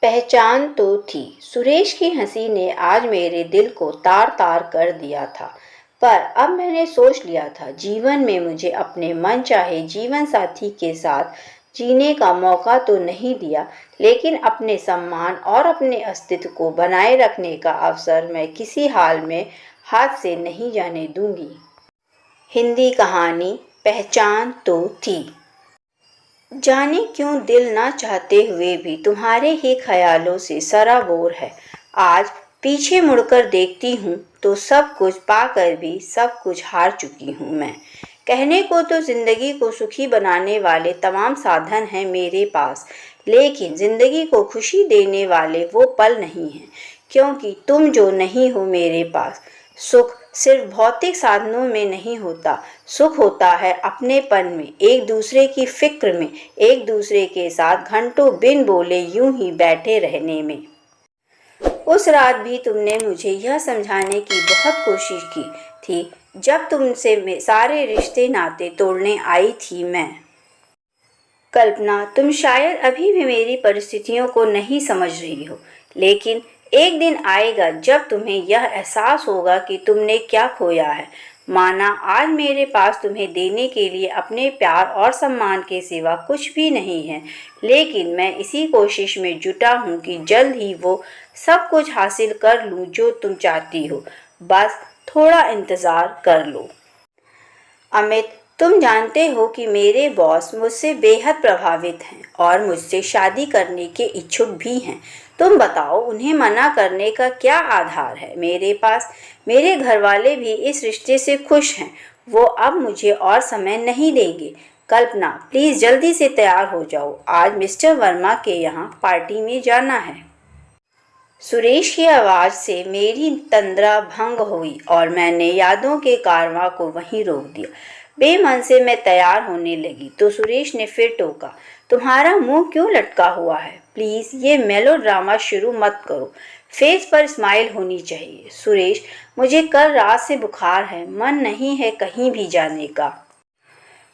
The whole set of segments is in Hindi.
पहचान तो थी। सुरेश की हंसी ने आज मेरे दिल को तार तार कर दिया था। पर अब मैंने सोच लिया था, जीवन में मुझे अपने मन चाहे जीवन साथी के साथ जीने का मौका तो नहीं दिया, लेकिन अपने सम्मान और अपने अस्तित्व को बनाए रखने का अवसर मैं किसी हाल में हाथ से नहीं जाने दूंगी। हिंदी कहानी पहचान तो थी। जाने क्यों दिल ना चाहते हुए भी तुम्हारे ही ख्यालों से सराबोर है। आज पीछे मुड़कर देखती हूँ तो सब कुछ पाकर भी सब कुछ हार चुकी हूँ मैं। कहने को तो जिंदगी को सुखी बनाने वाले तमाम साधन हैं मेरे पास, लेकिन जिंदगी को खुशी देने वाले वो पल नहीं हैं, क्योंकि तुम जो नहीं हो मेरे पास। सुख सिर्फ भौतिक साधनों में नहीं होता, सुख होता है अपनेपन में, एक दूसरे की फिक्र में, एक दूसरे के साथ घंटों बिन बोले यूं ही बैठे रहने में। उस रात भी तुमने मुझे यह समझाने की बहुत कोशिश की थी, जब तुमसे सारे रिश्ते नाते तोड़ने आई थी मैं। कल्पना, तुम शायद अभी भी मेरी परिस्थितियों को नहीं समझ रही हो, लेकिन एक दिन आएगा जब तुम्हें यह एहसास होगा कि तुमने क्या खोया है। माना आज मेरे पास तुम्हें देने के लिए अपने प्यार और सम्मान के सिवा कुछ भी नहीं है, लेकिन मैं इसी कोशिश में जुटा हूँ कि जल्द ही वो सब कुछ हासिल कर लूँ जो तुम चाहती हो। बस थोड़ा इंतज़ार कर लो। अमित, तुम जानते हो कि मेरे बॉस मुझसे बेहद प्रभावित हैं और मुझसे शादी करने के इच्छुक भी हैं। तुम बताओ, उन्हें मना करने का क्या आधार है मेरे पास? मेरे घर वाले भी इस रिश्ते से खुश हैं। वो अब मुझे और समय नहीं देंगे। कल्पना, प्लीज़ जल्दी से तैयार हो जाओ, आज मिस्टर वर्मा के यहाँ पार्टी में जाना है। सुरेश की आवाज़ से मेरी तंद्रा भंग हुई और मैंने यादों के कारवां को वहीं रोक दिया। बेमन से मैं तैयार होने लगी तो सुरेश ने फिर टोका, तुम्हारा मुंह क्यों लटका हुआ है? प्लीज़ ये मेलोड्रामा शुरू मत करो। फेस पर स्माइल होनी चाहिए। सुरेश, मुझे कल रात से बुखार है, मन नहीं है कहीं भी जाने का।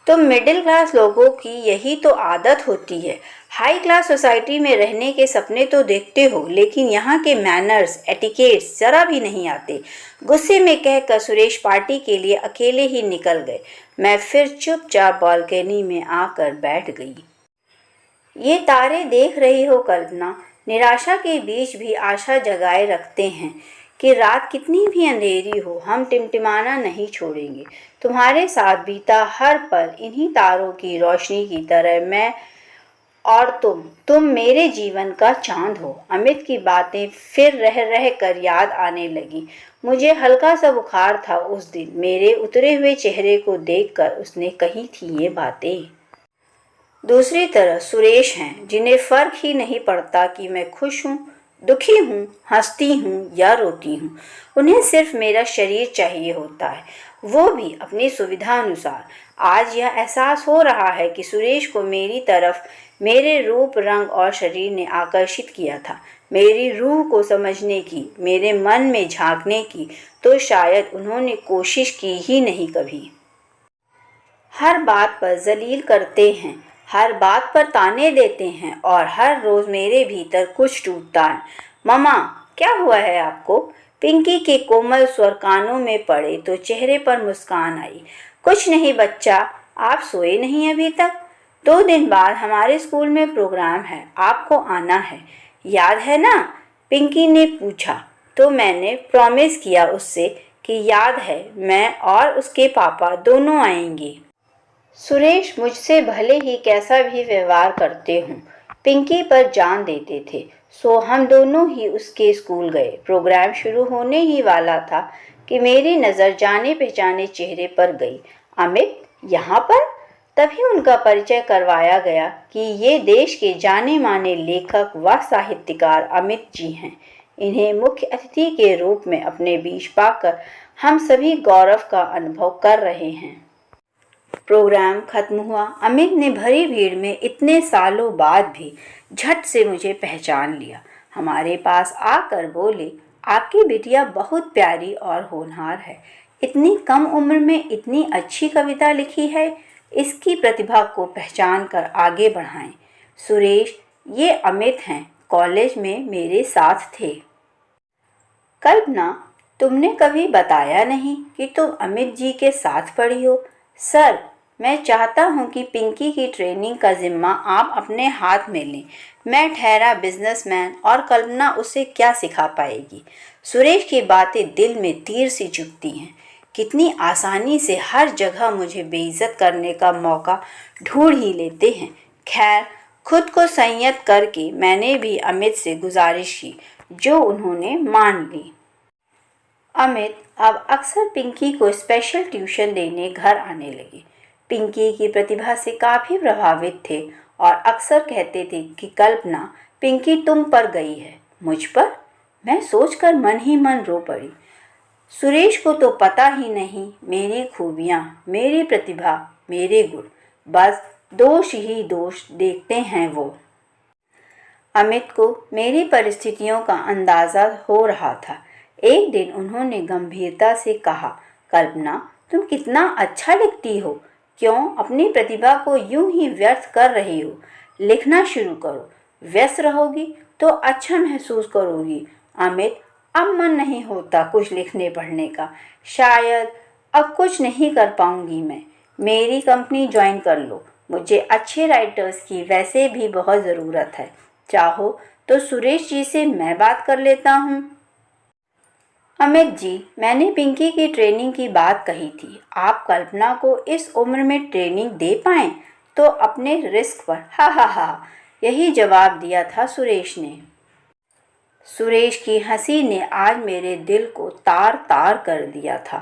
तुम मिडिल क्लास लोगों की यही तो आदत होती है। हाई क्लास सोसाइटी में रहने के सपने तो देखते हो, लेकिन यहाँ के मैनर्स एटिकेट्स जरा भी नहीं आते। गुस्से में कहकर सुरेश पार्टी के लिए अकेले ही निकल गए। मैं फिर चुपचाप बालकनी में आकर बैठ गई। ये तारे देख रही हो कल्पना, निराशा के बीच भी आशा जगाए रखते हैं कि रात कितनी भी अंधेरी हो, हम टिमटिमाना नहीं छोड़ेंगे। तुम्हारे साथ बीता हर पल इन्हीं तारों की रोशनी की तरह मैं और तुम मेरे जीवन का चांद हो। अमित की बातें फिर रह रह कर याद आने लगी। मुझे हल्का सा बुखार था उस दिन। मेरे उतरे हुए चेहरे को देखकर उसने कही थी ये बातें। दूसरी तरफ सुरेश हैं, जिन्हें फर्क ही नहीं पड़ता कि मैं खुश हूँ, दुखी हूँ, हंसती हूँ या रोती हूँ। उन्हें सिर्फ मेरा शरीर चाहिए होता है, वो भी अपनी सुविधा अनुसार। आज यह एहसास हो रहा है कि सुरेश को मेरी तरफ मेरे रूप, रंग और शरीर ने आकर्षित किया था, मेरी रूह को समझने की, मेरे मन में झांकने की तो शायद उन्होंने कोशिश की ही नहीं कभी। हर बात पर जलील करते हैं, हर बात पर ताने देते हैं और हर रोज मेरे भीतर कुछ टूटता है। मम्मा, क्या हुआ है आपको? पिंकी के कोमल स्वर कानों में पड़े तो चेहरे पर मुस्कान आई। कुछ नहीं बच्चा, आप सोए नहीं अभी तक? 2 दिन बाद हमारे स्कूल में प्रोग्राम है, आपको आना है, याद है ना? पिंकी ने पूछा तो मैंने प्रॉमिस किया उससे कि याद है, मैं और उसके पापा दोनों आएंगे। सुरेश मुझसे भले ही कैसा भी व्यवहार करते हों, पिंकी पर जान देते थे, सो हम दोनों ही उसके स्कूल गए। प्रोग्राम शुरू होने ही वाला था कि मेरी नज़र जाने पहचाने चेहरे पर गई। अमित यहाँ पर? तभी उनका परिचय करवाया गया कि ये देश के जाने माने लेखक व साहित्यकार अमित जी हैं। इन्हें मुख्य अतिथि के रूप में अपने बीच पाकर हम सभी गौरव का अनुभव कर रहे हैं। प्रोग्राम खत्म हुआ। अमित ने भरी भीड़ में इतने सालों बाद भी झट से मुझे पहचान लिया। हमारे पास आकर बोले, आपकी बिटिया बहुत प्यारी और होनहार है, इतनी कम उम्र में इतनी अच्छी कविता लिखी है, इसकी प्रतिभा को पहचान कर आगे बढ़ाएं। सुरेश, ये अमित हैं, कॉलेज में मेरे साथ थे। कल्पना, तुमने कभी बताया नहीं कि तुम अमित जी के साथ पढ़ी हो। सर, मैं चाहता हूँ कि पिंकी की ट्रेनिंग का जिम्मा आप अपने हाथ में लें। मैं ठहरा बिजनेसमैन और कल्पना उसे क्या सिखा पाएगी। सुरेश की बातें दिल में तीर सी चुभती हैं। कितनी आसानी से हर जगह मुझे बेइज्जत करने का मौका ढूंढ ही लेते हैं। खैर, खुद को संयत करके मैंने भी अमित से गुजारिश की, जो उन्होंने मान ली। अमित अब अक्सर पिंकी को स्पेशल ट्यूशन देने घर आने लगे। पिंकी की प्रतिभा से काफ़ी प्रभावित थे और अक्सर कहते थे कि कल्पना, पिंकी तुम पर गई है। मुझ पर? मैं सोचकर मन ही मन रो पड़ी। सुरेश को तो पता ही नहीं मेरी खूबियाँ, मेरी प्रतिभा, मेरे गुण। बस दोष ही दोष देखते हैं वो। अमित को मेरी परिस्थितियों का अंदाज़ा हो रहा था। एक दिन उन्होंने गंभीरता से कहा, कल्पना, तुम कितना अच्छा लिखती हो। क्यों अपनी प्रतिभा को यूं ही व्यर्थ कर रही हो? लिखना शुरू करो। व्यस्त रहोगी तो अच्छा महसूस करोगी। अमित, अब मन नहीं होता कुछ लिखने पढ़ने का। शायद अब कुछ नहीं कर पाऊंगी मैं। मेरी कंपनी ज्वाइन कर लो। मुझे अच्छे राइटर्स की वैसे भी बहुत ज़रूरत है। चाहो तो सुरेश जी से मैं बात कर लेता हूँ। अमित जी, मैंने पिंकी की ट्रेनिंग की बात कही थी। आप कल्पना को इस उम्र में ट्रेनिंग दे पाएं तो अपने रिस्क पर। हा हा हा, यही जवाब दिया था सुरेश ने। सुरेश की हंसी ने आज मेरे दिल को तार तार कर दिया था।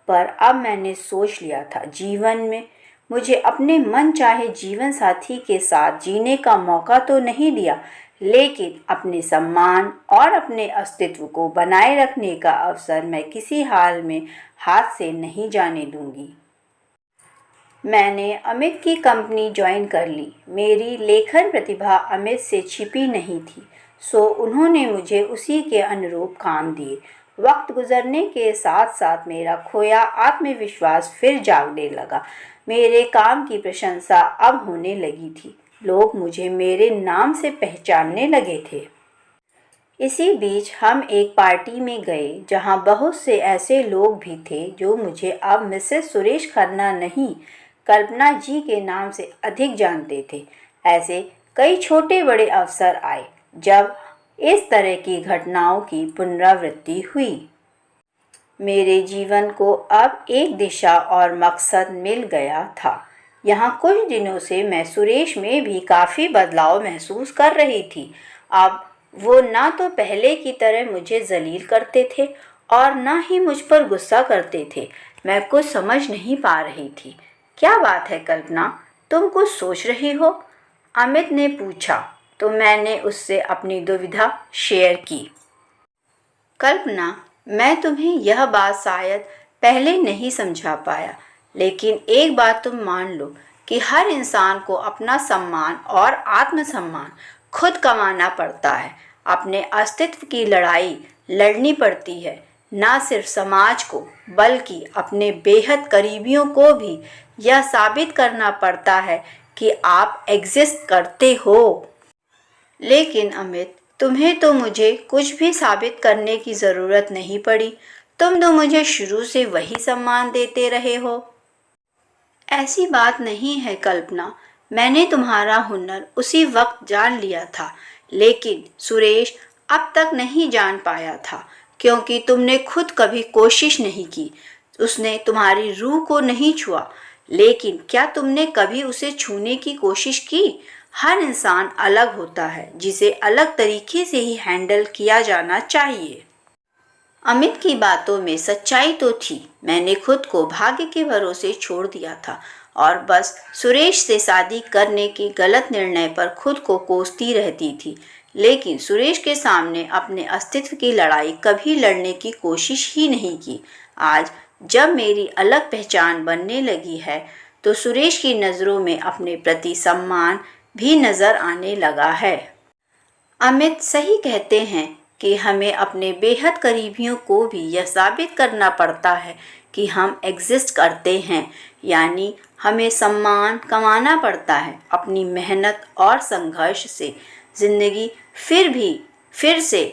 पर अब मैंने सोच लिया था, जीवन में मुझे अपने मन चाहे जीवन साथी के साथ जीने का मौका तो नहीं दिया, लेकिन अपने सम्मान और अपने अस्तित्व को बनाए रखने का अवसर मैं किसी हाल में हाथ से नहीं जाने दूंगी। मैंने अमित की कंपनी ज्वाइन कर ली। मेरी लेखन प्रतिभा अमित से छिपी नहीं थी, सो उन्होंने मुझे उसी के अनुरूप काम दिए। वक्त गुजरने के साथ साथ मेरा खोया आत्मविश्वास फिर जागने लगा। मेरे काम की प्रशंसा अब होने लगी थी। लोग मुझे मेरे नाम से पहचानने लगे थे। इसी बीच हम एक पार्टी में गए जहां बहुत से ऐसे लोग भी थे जो मुझे अब मिसेस सुरेश खन्ना नहीं, कल्पना जी के नाम से अधिक जानते थे। ऐसे कई छोटे बड़े अवसर आए जब इस तरह की घटनाओं की पुनरावृत्ति हुई। मेरे जीवन को अब एक दिशा और मकसद मिल गया था। यहाँ कुछ दिनों से मैं सुरेश में भी काफ़ी बदलाव महसूस कर रही थी। अब वो ना तो पहले की तरह मुझे जलील करते थे और ना ही मुझ पर गुस्सा करते थे। मैं कुछ समझ नहीं पा रही थी। क्या बात है कल्पना, तुम कुछ सोच रही हो? अमित ने पूछा तो मैंने उससे अपनी दुविधा शेयर की। कल्पना, मैं तुम्हें यह बात शायद पहले नहीं समझा पाया, लेकिन एक बात तुम मान लो कि हर इंसान को अपना सम्मान और आत्मसम्मान खुद कमाना पड़ता है। अपने अस्तित्व की लड़ाई लड़नी पड़ती है, ना सिर्फ समाज को बल्कि अपने बेहद करीबियों को भी यह साबित करना पड़ता है कि आप एग्जिस्ट करते हो। लेकिन अमित, तुम्हें तो मुझे कुछ भी साबित करने की ज़रूरत नहीं पड़ी। तुम तो मुझे शुरू से वही सम्मान देते रहे हो। ऐसी बात नहीं है कल्पना, मैंने तुम्हारा हुनर उसी वक्त जान लिया था, लेकिन सुरेश अब तक नहीं जान पाया था क्योंकि तुमने खुद कभी कोशिश नहीं की। उसने तुम्हारी रूह को नहीं छुआ, लेकिन क्या तुमने कभी उसे छूने की कोशिश की? हर इंसान अलग होता है, जिसे अलग तरीके से ही हैंडल किया जाना चाहिए। अमित की बातों में सच्चाई तो थी। मैंने खुद को भाग्य के भरोसे छोड़ दिया था और बस सुरेश से शादी करने के गलत निर्णय पर खुद को कोसती रहती थी। लेकिन सुरेश के सामने अपने अस्तित्व की लड़ाई कभी लड़ने की कोशिश ही नहीं की। आज जब मेरी अलग पहचान बनने लगी है तो सुरेश की नज़रों में अपने प्रति सम्मान भी नज़र आने लगा है। अमित सही कहते हैं कि हमें अपने बेहद करीबियों को भी यह साबित करना पड़ता है कि हम एग्जिस्ट करते हैं, यानी हमें सम्मान कमाना पड़ता है। अपनी मेहनत और संघर्ष से ज़िंदगी फिर से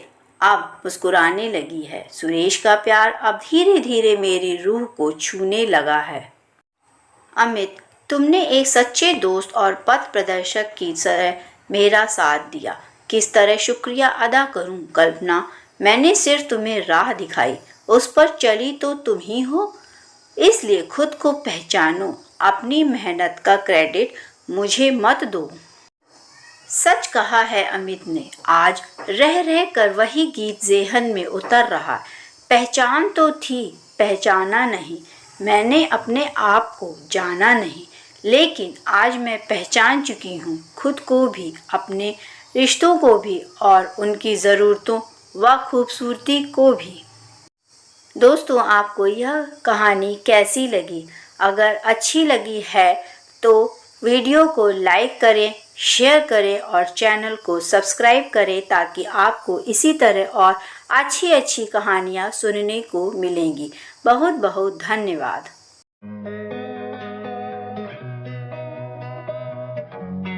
अब मुस्कुराने लगी है। सुरेश का प्यार अब धीरे धीरे मेरी रूह को छूने लगा है। अमित, तुमने एक सच्चे दोस्त और पथ प्रदर्शक की तरह मेरा साथ दिया। किस तरह शुक्रिया अदा करूं कल्पना, मैंने सिर्फ तुम्हें राह दिखाई, उस पर चली तो तुम ही हो। इसलिए खुद को पहचानो, अपनी मेहनत का क्रेडिट मुझे मत दो। सच कहा है अमित ने। आज रह रह कर वही गीत ज़ेहन में उतर रहा। पहचान तो थी, पहचाना नहीं। मैंने अपने आप को जाना नहीं, लेकिन आज मैं पहचान चुकी हूँ खुद को भी, अपने रिश्तों को भी और उनकी ज़रूरतों व खूबसूरती को भी। दोस्तों, आपको यह कहानी कैसी लगी? अगर अच्छी लगी है तो वीडियो को लाइक करें, शेयर करें और चैनल को सब्सक्राइब करें ताकि आपको इसी तरह और अच्छी अच्छी कहानियाँ सुनने को मिलेंगी। बहुत बहुत धन्यवाद।